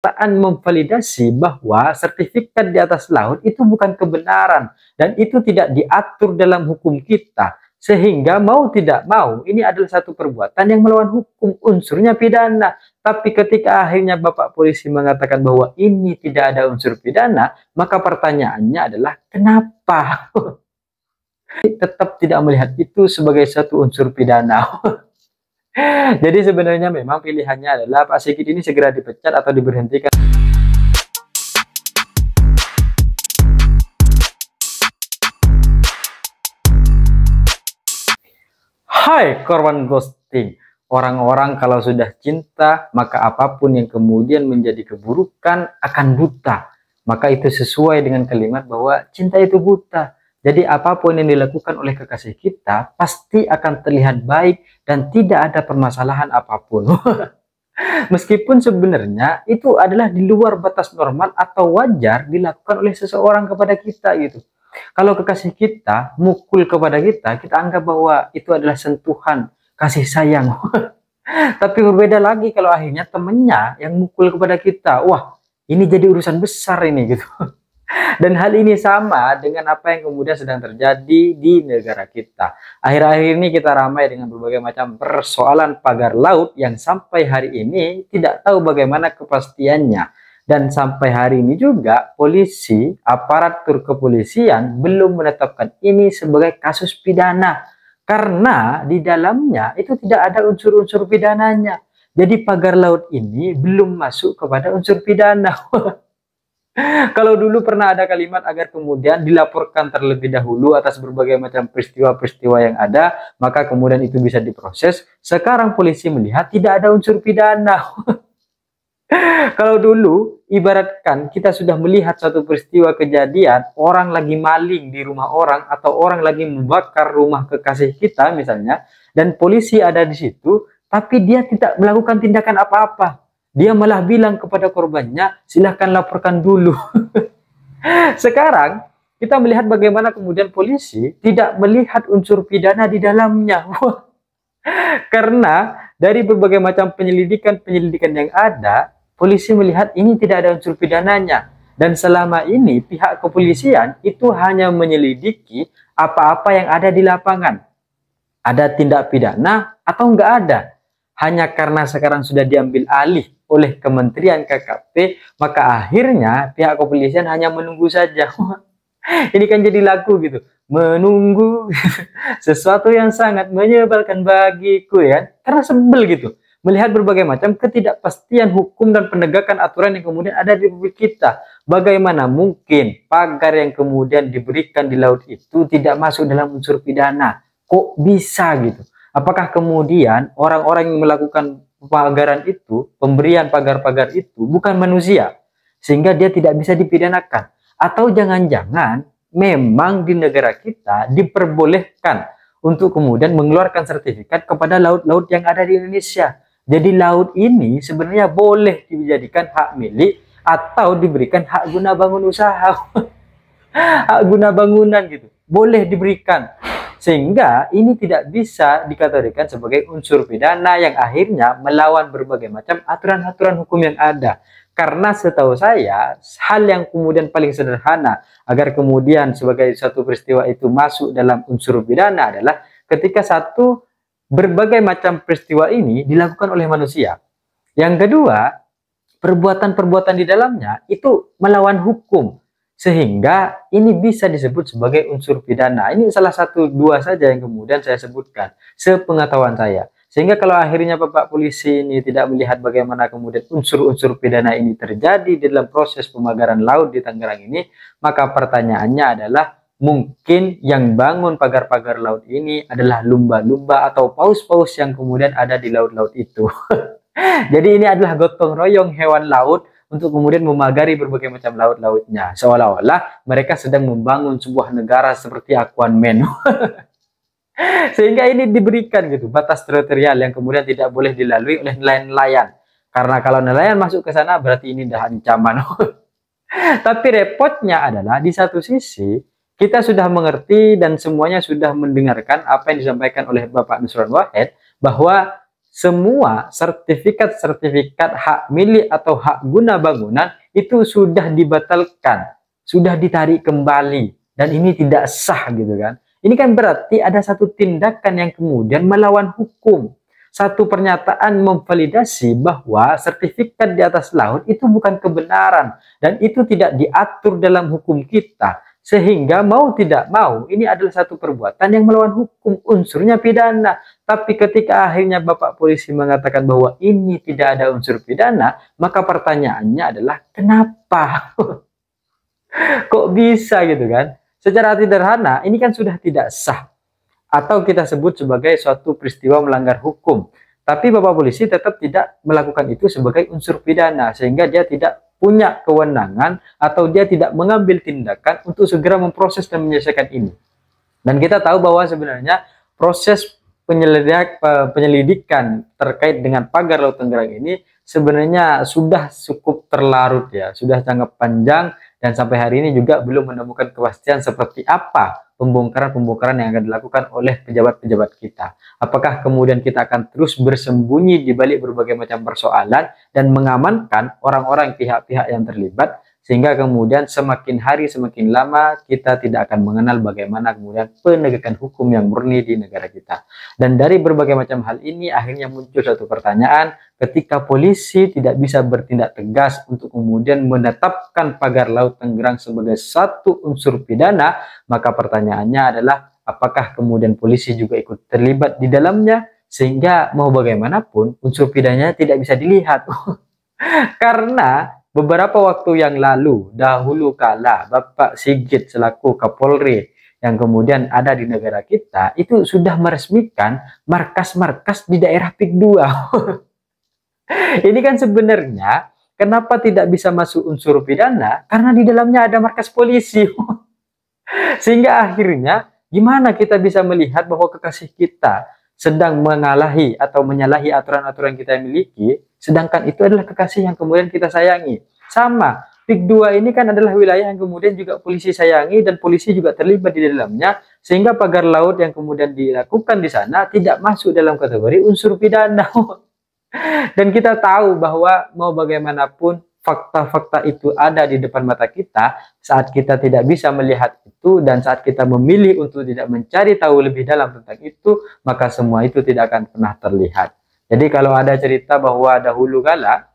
memvalidasi bahwa sertifikat di atas laut itu bukan kebenaran dan itu tidak diatur dalam hukum kita, sehingga mau tidak mau ini adalah satu perbuatan yang melawan hukum, unsurnya pidana. Tapi ketika akhirnya Bapak polisi mengatakan bahwa ini tidak ada unsur pidana, maka pertanyaannya adalah kenapa tetap tidak melihat itu sebagai satu unsur pidana? Jadi sebenarnya memang pilihannya adalah Pak Sigit ini segera dipecat atau diberhentikan. Hai korban ghosting. Orang-orang kalau sudah cinta, maka apapun yang kemudian menjadi keburukan akan buta. Maka itu sesuai dengan kalimat bahwa cinta itu buta. Jadi apapun yang dilakukan oleh kekasih kita pasti akan terlihat baik dan tidak ada permasalahan apapun. Meskipun sebenarnya itu adalah di luar batas normal atau wajar dilakukan oleh seseorang kepada kita gitu. Kalau kekasih kita mukul kepada kita, kita anggap bahwa itu adalah sentuhan kasih sayang. Tapi berbeda lagi kalau akhirnya temennya yang mukul kepada kita. Wah, ini jadi urusan besar ini gitu. Dan hal ini sama dengan apa yang kemudian sedang terjadi di negara kita. Akhir-akhir ini kita ramai dengan berbagai macam persoalan pagar laut yang sampai hari ini tidak tahu bagaimana kepastiannya. Dan sampai hari ini juga polisi, aparatur kepolisian belum menetapkan ini sebagai kasus pidana. Karena di dalamnya itu tidak ada unsur-unsur pidananya. Jadi pagar laut ini belum masuk kepada unsur pidana. Kalau dulu pernah ada kalimat agar kemudian dilaporkan terlebih dahulu atas berbagai macam peristiwa-peristiwa yang ada, maka kemudian itu bisa diproses. Sekarang polisi melihat tidak ada unsur pidana. Kalau dulu, ibaratkan kita sudah melihat satu peristiwa kejadian, orang lagi maling di rumah orang, atau orang lagi membakar rumah kekasih kita misalnya, dan polisi ada di situ, tapi dia tidak melakukan tindakan apa-apa. Dia malah bilang kepada korbannya, silahkan laporkan dulu. Sekarang, kita melihat bagaimana kemudian polisi tidak melihat unsur pidana di dalamnya. Karena dari berbagai macam penyelidikan yang ada, polisi melihat ini tidak ada unsur pidananya. Dan selama ini pihak kepolisian itu hanya menyelidiki apa-apa yang ada di lapangan. Ada tindak pidana atau enggak ada. Hanya karena sekarang sudah diambil alih oleh Kementerian KKP, maka akhirnya pihak kepolisian hanya menunggu saja. Ini kan jadi lagu gitu. Menunggu sesuatu yang sangat menyebalkan bagiku ya. Karena sebel gitu. Melihat berbagai macam ketidakpastian hukum dan penegakan aturan yang kemudian ada di republik kita. Bagaimana mungkin pagar yang kemudian diberikan di laut itu tidak masuk dalam unsur pidana? Kok bisa gitu? Apakah kemudian orang-orang yang melakukan pagaran itu, pemberian pagar-pagar itu bukan manusia, sehingga dia tidak bisa dipidanakan? Atau jangan-jangan memang di negara kita diperbolehkan untuk kemudian mengeluarkan sertifikat kepada laut-laut yang ada di Indonesia? Jadi laut ini sebenarnya boleh dijadikan hak milik atau diberikan hak guna bangun usaha. Hak guna bangunan gitu, boleh diberikan. Sehingga ini tidak bisa dikategorikan sebagai unsur pidana yang akhirnya melawan berbagai macam aturan-aturan hukum yang ada. Karena setahu saya, hal yang kemudian paling sederhana agar kemudian sebagai satu peristiwa itu masuk dalam unsur pidana adalah ketika satu, berbagai macam peristiwa ini dilakukan oleh manusia. Yang kedua, perbuatan-perbuatan di dalamnya itu melawan hukum. Sehingga ini bisa disebut sebagai unsur pidana. Ini salah satu dua saja yang kemudian saya sebutkan sepengetahuan saya. Sehingga kalau akhirnya Bapak polisi ini tidak melihat bagaimana kemudian unsur-unsur pidana ini terjadi dalam proses pemagaran laut di Tangerang ini, maka pertanyaannya adalah mungkin yang bangun pagar-pagar laut ini adalah lumba-lumba atau paus-paus yang kemudian ada di laut-laut itu. Jadi ini adalah gotong royong hewan laut untuk kemudian memagari berbagai macam laut-lautnya. Seolah-olah mereka sedang membangun sebuah negara seperti Aquaman. Sehingga ini diberikan gitu batas teritorial yang kemudian tidak boleh dilalui oleh nelayan-nelayan. Karena kalau nelayan masuk ke sana berarti ini dah ancaman. Tapi repotnya adalah di satu sisi kita sudah mengerti dan semuanya sudah mendengarkan apa yang disampaikan oleh Bapak Nusron Wahid bahwa semua sertifikat-sertifikat hak milik atau hak guna bangunan itu sudah dibatalkan, sudah ditarik kembali, dan ini tidak sah gitu kan. Ini kan berarti ada satu tindakan yang kemudian melawan hukum. Satu pernyataan memvalidasi bahwa sertifikat di atas laut itu bukan kebenaran dan itu tidak diatur dalam hukum kita. Sehingga mau tidak mau ini adalah satu perbuatan yang melawan hukum, unsurnya pidana. Tapi ketika akhirnya Bapak polisi mengatakan bahwa ini tidak ada unsur pidana, maka pertanyaannya adalah kenapa? Kok bisa gitu kan? Secara sederhana ini kan sudah tidak sah, atau kita sebut sebagai suatu peristiwa melanggar hukum. Tapi Bapak polisi tetap tidak melakukan itu sebagai unsur pidana, sehingga dia tidak punya kewenangan atau dia tidak mengambil tindakan untuk segera memproses dan menyelesaikan ini. Dan kita tahu bahwa sebenarnya proses penyelidikan terkait dengan pagar Laut Tenggerang ini sebenarnya sudah cukup terlarut ya, sudah sangat panjang, dan sampai hari ini juga belum menemukan kepastian seperti apa pembongkaran-pembongkaran yang akan dilakukan oleh pejabat-pejabat kita. Apakah kemudian kita akan terus bersembunyi di balik berbagai macam persoalan dan mengamankan orang-orang pihak-pihak yang terlibat, sehingga kemudian semakin hari semakin lama kita tidak akan mengenal bagaimana kemudian penegakan hukum yang murni di negara kita. Dan dari berbagai macam hal ini akhirnya muncul satu pertanyaan, ketika polisi tidak bisa bertindak tegas untuk kemudian menetapkan pagar Laut Tenggerang sebagai satu unsur pidana, maka pertanyaannya adalah apakah kemudian polisi juga ikut terlibat di dalamnya, sehingga mau bagaimanapun unsur pidananya tidak bisa dilihat. Karena beberapa waktu yang lalu, dahulu kala, Bapak Sigit selaku Kapolri yang kemudian ada di negara kita, itu sudah meresmikan markas-markas di daerah PIK 2. Ini kan sebenarnya, kenapa tidak bisa masuk unsur pidana? Karena di dalamnya ada markas polisi. Sehingga akhirnya, gimana kita bisa melihat bahwa kekasih kita sedang mengalahi atau menyalahi aturan-aturan kita miliki, sedangkan itu adalah kekasih yang kemudian kita sayangi. Sama, PIK 2 ini kan adalah wilayah yang kemudian juga polisi sayangi dan polisi juga terlibat di dalamnya, sehingga pagar laut yang kemudian dilakukan di sana tidak masuk dalam kategori unsur pidana. Dan kita tahu bahwa mau bagaimanapun fakta-fakta itu ada di depan mata kita, saat kita tidak bisa melihat itu dan saat kita memilih untuk tidak mencari tahu lebih dalam tentang itu, maka semua itu tidak akan pernah terlihat. Jadi kalau ada cerita bahwa dahulu kala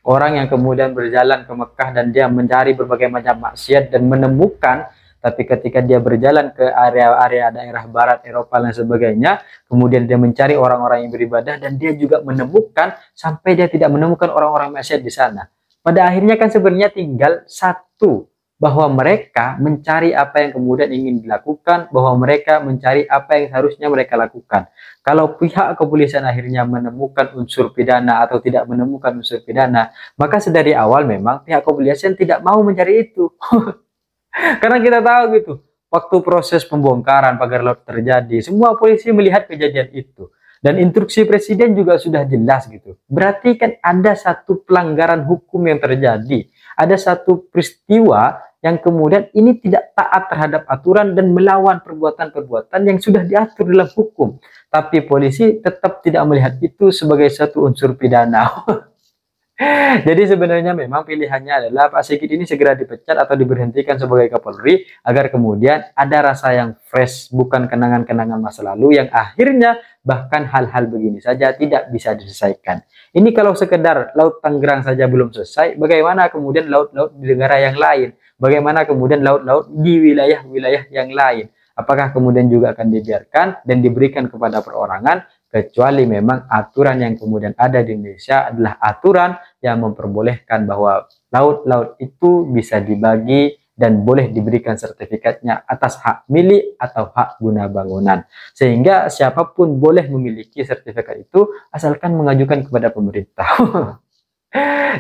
orang yang kemudian berjalan ke Mekah dan dia mencari berbagai macam maksiat dan menemukan, tapi ketika dia berjalan ke area-area daerah barat Eropa dan sebagainya, kemudian dia mencari orang-orang yang beribadah dan dia juga menemukan sampai dia tidak menemukan orang-orang maksiat di sana. Pada akhirnya kan sebenarnya tinggal satu, bahwa mereka mencari apa yang kemudian ingin dilakukan, bahwa mereka mencari apa yang seharusnya mereka lakukan. Kalau pihak kepolisian akhirnya menemukan unsur pidana atau tidak menemukan unsur pidana, maka sedari awal memang pihak kepolisian tidak mau mencari itu. Karena kita tahu gitu, waktu proses pembongkaran pagar laut terjadi, semua polisi melihat kejadian itu. Dan instruksi presiden juga sudah jelas gitu. Berarti kan ada satu pelanggaran hukum yang terjadi. Ada satu peristiwa yang kemudian ini tidak taat terhadap aturan dan melawan perbuatan-perbuatan yang sudah diatur dalam hukum. Tapi polisi tetap tidak melihat itu sebagai satu unsur pidana. Jadi sebenarnya memang pilihannya adalah Pak Sigit ini segera dipecat atau diberhentikan sebagai Kapolri agar kemudian ada rasa yang fresh, bukan kenangan-kenangan masa lalu yang akhirnya bahkan hal-hal begini saja tidak bisa diselesaikan. Ini kalau sekedar Laut Tenggerang saja belum selesai, bagaimana kemudian laut-laut di negara yang lain? Bagaimana kemudian laut-laut di wilayah-wilayah yang lain? Apakah kemudian juga akan dibiarkan dan diberikan kepada perorangan? Kecuali memang aturan yang kemudian ada di Indonesia adalah aturan yang memperbolehkan bahwa laut-laut itu bisa dibagi dan boleh diberikan sertifikatnya atas hak milik atau hak guna bangunan. Sehingga siapapun boleh memiliki sertifikat itu asalkan mengajukan kepada pemerintah.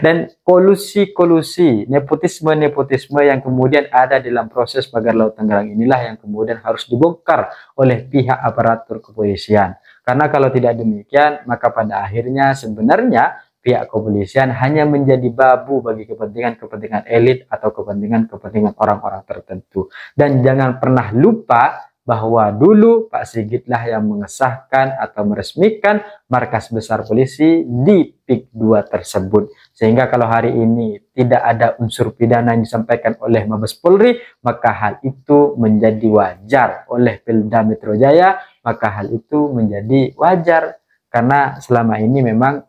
Dan kolusi-kolusi, nepotisme-nepotisme yang kemudian ada dalam proses pagar Laut Tenggerang inilah yang kemudian harus dibongkar oleh pihak aparatur kepolisian. Karena kalau tidak demikian, maka pada akhirnya sebenarnya pihak kepolisian hanya menjadi babu bagi kepentingan-kepentingan elit atau kepentingan-kepentingan orang-orang tertentu. Dan jangan pernah lupa bahwa dulu Pak Sigitlah yang mengesahkan atau meresmikan markas besar polisi di PIK 2 tersebut. Sehingga kalau hari ini tidak ada unsur pidana yang disampaikan oleh Mabes Polri, maka hal itu menjadi wajar. Oleh Polda Metro Jaya, maka hal itu menjadi wajar. Karena selama ini memang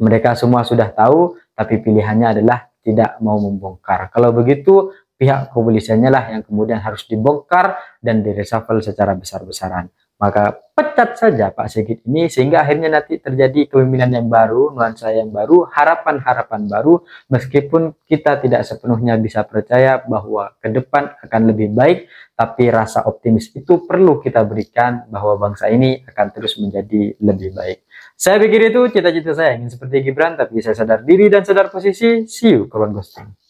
mereka semua sudah tahu, tapi pilihannya adalah tidak mau membongkar. Kalau begitu, pihak kepolisiannya lah yang kemudian harus dibongkar dan direshuffle secara besar-besaran. Maka pecat saja Pak Sigit ini sehingga akhirnya nanti terjadi kepemimpinan yang baru, nuansa yang baru, harapan-harapan baru, meskipun kita tidak sepenuhnya bisa percaya bahwa ke depan akan lebih baik, tapi rasa optimis itu perlu kita berikan bahwa bangsa ini akan terus menjadi lebih baik. Saya pikir itu cita-cita saya ingin seperti Gibran, tapi saya sadar diri dan sadar posisi. See you, kawan ghosting.